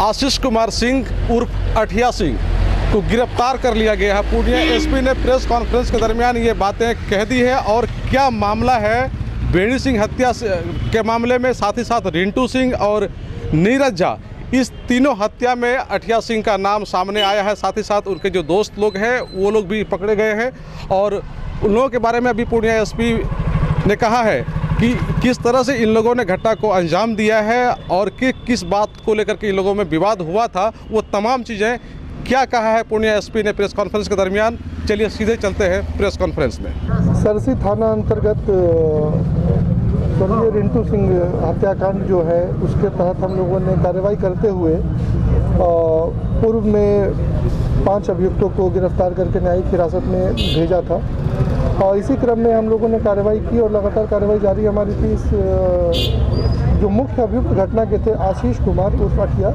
आशीष कुमार सिंह उर्फ अठिया सिंह को गिरफ्तार कर लिया गया है। पूर्णिया एसपी ने प्रेस कॉन्फ्रेंस के दरमियान ये बातें कह दी है। और क्या मामला है बेनी सिंह हत्या के मामले में, साथ ही साथ रिंटू सिंह और नीरज झा, इस तीनों हत्या में अठिया सिंह का नाम सामने आया है। साथ ही साथ उनके जो दोस्त लोग हैं वो लोग भी पकड़े गए हैं। और उन लोगों के बारे में अभी पूर्णिया एसपी ने कहा है कि किस तरह से इन लोगों ने घटना को अंजाम दिया है और किस बात को लेकर के इन लोगों में विवाद हुआ था, वो तमाम चीज़ें क्या कहा है पूर्णिया एसपी ने प्रेस कॉन्फ्रेंस के दरमियान। चलिए सीधे चलते हैं प्रेस कॉन्फ्रेंस में। सरसी थाना अंतर्गत स्वर्गीय रिंटू सिंह हत्याकांड जो है उसके तहत हम लोगों ने कार्रवाई करते हुए पूर्व में 5 अभियुक्तों को गिरफ्तार करके न्यायिक हिरासत में भेजा था। और इसी क्रम में हम लोगों ने कार्रवाई की और लगातार कार्रवाई जारी हमारी थी। इस जो मुख्य अभियुक्त घटना के थे आशीष कुमार उर्फ अठिया,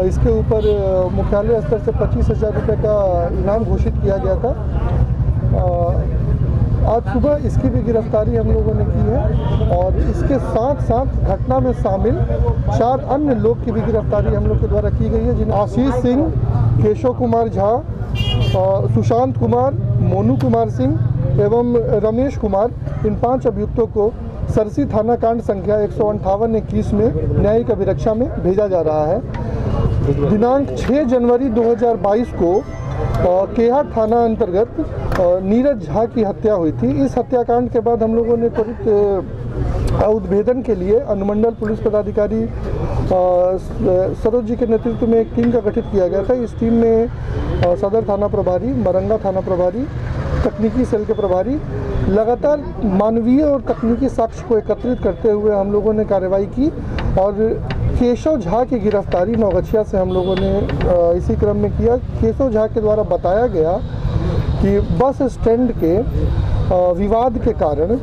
इसके ऊपर मुख्यालय स्तर से 25,000 रुपये का इनाम घोषित किया गया था। आज सुबह इसकी भी गिरफ्तारी हम लोगों ने की है और इसके साथ साथ घटना में शामिल 4 अन्य लोग की भी गिरफ्तारी हम लोग के द्वारा की गई है, जिन्हें आशीष सिंह, केशव कुमार झा, सुशांत कुमार, मोनू कुमार सिंह एवं रमेश कुमार, इन 5 अभियुक्तों को सरसी थाना कांड संख्या 158-21 में न्यायिक अभिरक्षा में भेजा जा रहा है। दिनांक 6 जनवरी 2022 को केहा थाना अंतर्गत नीरज झा की हत्या हुई थी। इस हत्याकांड के बाद हम लोगों ने त्वरित उद्भेदन के लिए अनुमंडल पुलिस पदाधिकारी सरोज जी के नेतृत्व में एक टीम का गठित किया गया था। इस टीम में सदर थाना प्रभारी, मरंगा थाना प्रभारी, तकनीकी सेल के प्रभारी लगातार मानवीय और तकनीकी साक्ष्य को एकत्रित करते हुए हम लोगों ने कार्रवाई की और केशव झा की गिरफ्तारी नौगछिया से हम लोगों ने इसी क्रम में किया। केशव झा के द्वारा बताया गया कि बस स्टैंड के विवाद के कारण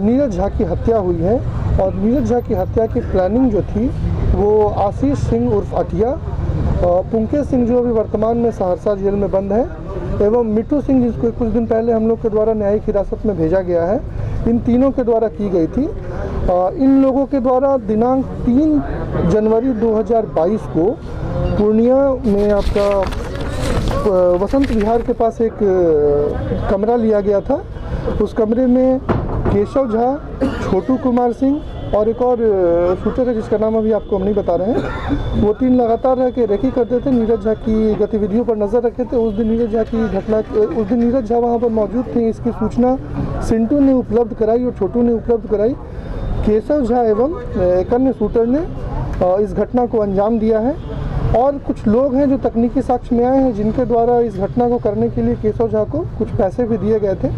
नीरज झा की हत्या हुई है और नीरज झा की हत्या की प्लानिंग जो थी वो आशीष सिंह उर्फ अठिया, पुंकेश सिंह जो अभी वर्तमान में सहरसा जेल में बंद है, एवं मिट्टू सिंह जिसको कुछ दिन पहले हम लोग के द्वारा न्यायिक हिरासत में भेजा गया है, इन तीनों के द्वारा की गई थी। इन लोगों के द्वारा दिनांक 3 जनवरी 2022 को पूर्णिया में आपका वसंत विहार के पास एक कमरा लिया गया था। उस कमरे में केशव झा, छोटू कुमार सिंह और एक और शूटर है जिसका नाम अभी आपको हम नहीं बता रहे हैं, वो 3 लगातार रह के रेकी करते थे, नीरज झा की गतिविधियों पर नज़र रखे थे। उस दिन नीरज झा वहाँ पर मौजूद थे। इसकी सूचना सिंटू ने उपलब्ध कराई और छोटू ने उपलब्ध कराई। केशव झा एवं एक अन्य शूटर ने इस घटना को अंजाम दिया है और कुछ लोग हैं जो तकनीकी साक्ष्य में आए हैं जिनके द्वारा इस घटना को करने के लिए केशव झा को कुछ पैसे भी दिए गए थे।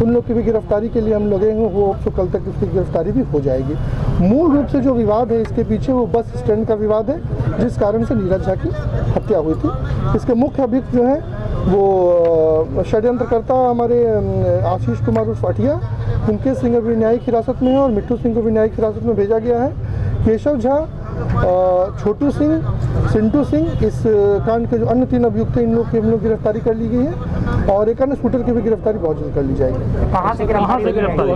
उन लोग की भी गिरफ्तारी के लिए हम लगे हैं, वो तो कल तक उसकी गिरफ्तारी भी हो जाएगी। मूल रूप से जो विवाद है इसके पीछे वो बस स्टैंड का विवाद है जिस कारण से नीरज झा की हत्या हुई थी। इसके मुख्य अभियुक्त जो है वो षड्यंत्रकर्ता हमारे आशीष कुमार उर्फ अठिया, पुंकेश सिंह अभी न्यायिक हिरासत में है और मिट्टू सिंह को भी न्यायिक हिरासत में भेजा गया है। केशव झा, छोटू सिंह, सिंटू सिंह, इस कांड के जो अन्य 3 अभियुक्त हैं इन लोग की हम लोग गिरफ्तारी कर ली गई है और एक अन्य शूटर की भी गिरफ्तारी बहुत जल्द कर ली जाएगी। कहाँ से गिरफ्तारी?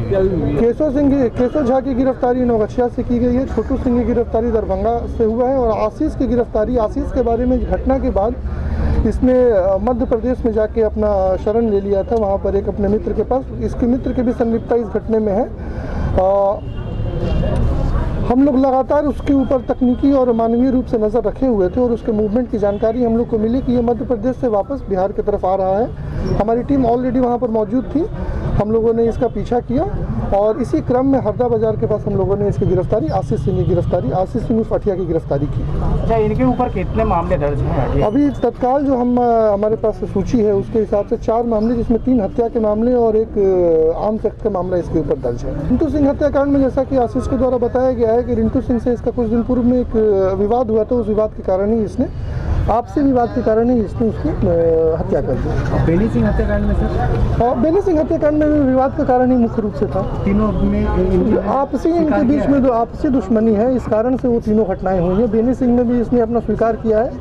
केशव झा की गिरफ्तारी नौगछिया से की गई है, छोटू सिंह की गिरफ्तारी दरभंगा से हुआ है और आशीष की गिरफ्तारी, आशीष के बारे में घटना के बाद इसने मध्य प्रदेश में जाके अपना शरण ले लिया था, वहाँ पर एक अपने मित्र के पास। इसके मित्र की भी संलिप्तता इस घटने में है। हम लोग लगातार उसके ऊपर तकनीकी और मानवीय रूप से नज़र रखे हुए थे और उसके मूवमेंट की जानकारी हम लोग को मिली कि ये मध्य प्रदेश से वापस बिहार की तरफ आ रहा है। हमारी टीम ऑलरेडी वहाँ पर मौजूद थी, हम लोगों ने इसका पीछा किया और इसी क्रम में हरदा बाजार के पास हम लोगों ने इसकी गिरफ्तारी, आशीष सिंह की गिरफ्तारी, आशीष सिंह उर्फ अठिया की गिरफ्तारी की। अच्छा, इनके ऊपर कितने मामले दर्ज हैं? अभी तत्काल जो हमारे पास सूची है उसके हिसाब से 4 मामले, जिसमें 3 हत्या के मामले और एक आर्म्स एक्ट का मामला इसके ऊपर दर्ज है। रिंटू सिंह हत्याकांड में जैसा कि आशीष के द्वारा बताया गया है कि रिंटू सिंह से इसका कुछ दिन पूर्व में एक विवाद हुआ था, उस विवाद के कारण ही इसने आपसी विवाद के कारण ही इसने उसकी हत्या कर दी। बेनी सिंह हत्याकांड में सर? बेनी सिंह हत्याकांड में भी विवाद का कारण ही मुख्य रूप से था। तीनों में आपसी इनके बीच में जो आपसी दुश्मनी है, इस कारण से वो तीनों घटनाएं हुई हैं। बेनी सिंह ने भी इसने अपना स्वीकार किया है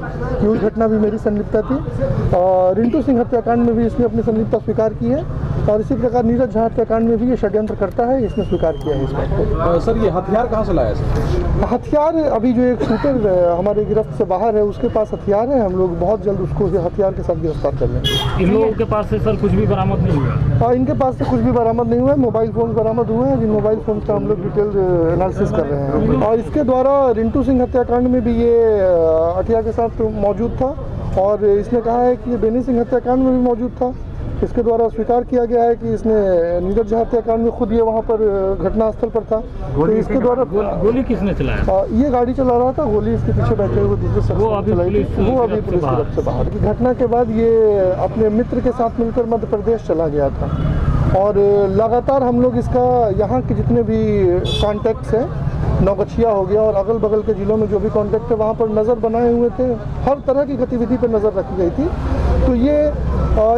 कि उस घटना भी मेरी संलिप्तता थी और रिंटू सिंह हत्याकांड में भी इसने अपनी संलिप्तता स्वीकार की है और इसी प्रकार नीरज झा हत्याकांड में भी ये षड्यंत्र करता है, इसने स्वीकार किया है इस बात को। सर ये हथियार कहाँ से लाया सर? हथियार अभी जो एक शूटर हमारे गिरफ्त से बाहर है उसके पास हथियार है, हम लोग बहुत जल्द उसको ये हथियार के साथ गिरफ्तार कर लेंगे। इन लोगों के पास से सर कुछ भी बरामद नहीं हुआ? इनके पास से कुछ भी बरामद नहीं हुआ है, मोबाइल फ़ोन बरामद हुए हैं, जिन मोबाइल फ़ोन का हम लोग डिटेल एनालिसिस कर रहे हैं। और इसके द्वारा रिंटू सिंह हत्याकांड में भी ये अठिया के साथ मौजूद था और इसने कहा है कि ये बेनी सिंह हत्याकांड में भी मौजूद था। इसके द्वारा स्वीकार किया गया है कि इसने नीरज झा हत्याकांड में खुद ये वहाँ पर घटनास्थल पर था। तो इसके द्वारा गोली किसने चलाया? ये गाड़ी चला रहा था, गोली इसके पीछे बैठे हुए दूसरे शख्स ने चलाई थी। वो अभी पुलिस गिरफ्त से बाहर। घटना के बाद ये अपने मित्र के साथ मिलकर मध्य प्रदेश चला गया था और लगातार हम लोग इसका यहाँ के जितने भी कॉन्टैक्ट्स हैं, नौगछिया हो गया और अगल बगल के ज़िलों में जो भी कॉन्टैक्ट है वहाँ पर नज़र बनाए हुए थे, हर तरह की गतिविधि पर नज़र रखी गई थी। तो ये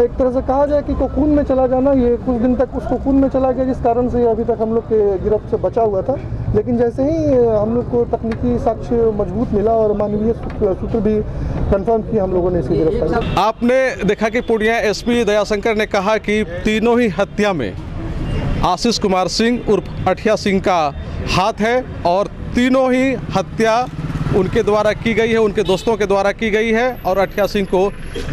एक तरह से कहा जाए कि कोकून में चला जाना, ये कुछ दिन तक उस कोकून में चला गया जिस कारण से अभी तक हम लोग के गिरफ्त से बचा हुआ था। लेकिन जैसे ही हम लोग को तकनीकी साक्ष्य मजबूत मिला और मानवीय सूत्र भी कंफर्म किया, हम लोगों ने इसकी गिरफ्तारी। आपने देखा कि पूर्णिया एसपी दयाशंकर ने कहा कि तीनों ही हत्या में आशीष कुमार सिंह उर्फ अठिया सिंह का हाथ है और तीनों ही हत्या उनके द्वारा की गई है, उनके दोस्तों के द्वारा की गई है और अठिया सिंह को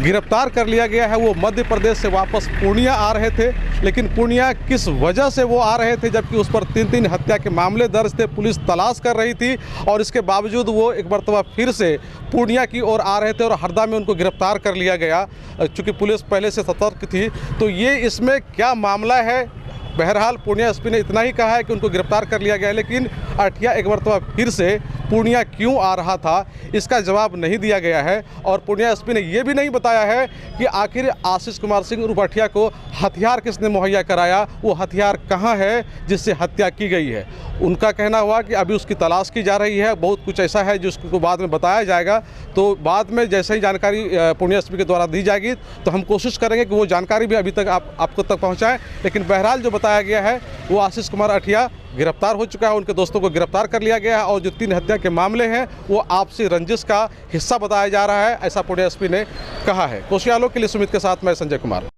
गिरफ्तार कर लिया गया है। वो मध्य प्रदेश से वापस पूर्णिया आ रहे थे, लेकिन पूर्णिया किस वजह से वो आ रहे थे जबकि उस पर 3 हत्या के मामले दर्ज थे, पुलिस तलाश कर रही थी और इसके बावजूद वो एक मरतबा फिर से पूर्णिया की ओर आ रहे थे और हरदा में उनको गिरफ्तार कर लिया गया। चूँकि पुलिस पहले से सतर्क थी, तो ये इसमें क्या मामला है? बहरहाल पूर्णिया एसपी ने इतना ही कहा है कि उनको गिरफ्तार कर लिया गया है, लेकिन अठिया एक मरतबा फिर से पूर्णिया क्यों आ रहा था इसका जवाब नहीं दिया गया है। और पूर्णिया एसपी ने यह भी नहीं बताया है कि आखिर आशीष कुमार सिंह उर्फ अठिया को हथियार किसने मुहैया कराया, वो हथियार कहाँ है जिससे हत्या की गई है। उनका कहना हुआ कि अभी उसकी तलाश की जा रही है, बहुत कुछ ऐसा है जिसको बाद में बताया जाएगा। तो बाद में जैसे ही जानकारी पूर्णिया एसपी के द्वारा दी जाएगी तो हम कोशिश करेंगे कि वो जानकारी भी अभी तक आपको तक पहुँचाएँ। लेकिन बहरहाल जो बताया गया है वो आशीष कुमार अठिया गिरफ्तार हो चुका है, उनके दोस्तों को गिरफ्तार कर लिया गया है और जो 3 हत्या के मामले हैं वो आपसी रंजिश का हिस्सा बताया जा रहा है, ऐसा पूर्णिया एसपी ने कहा है। कोशियालों के लिए सुमित के साथ मैं संजय कुमार।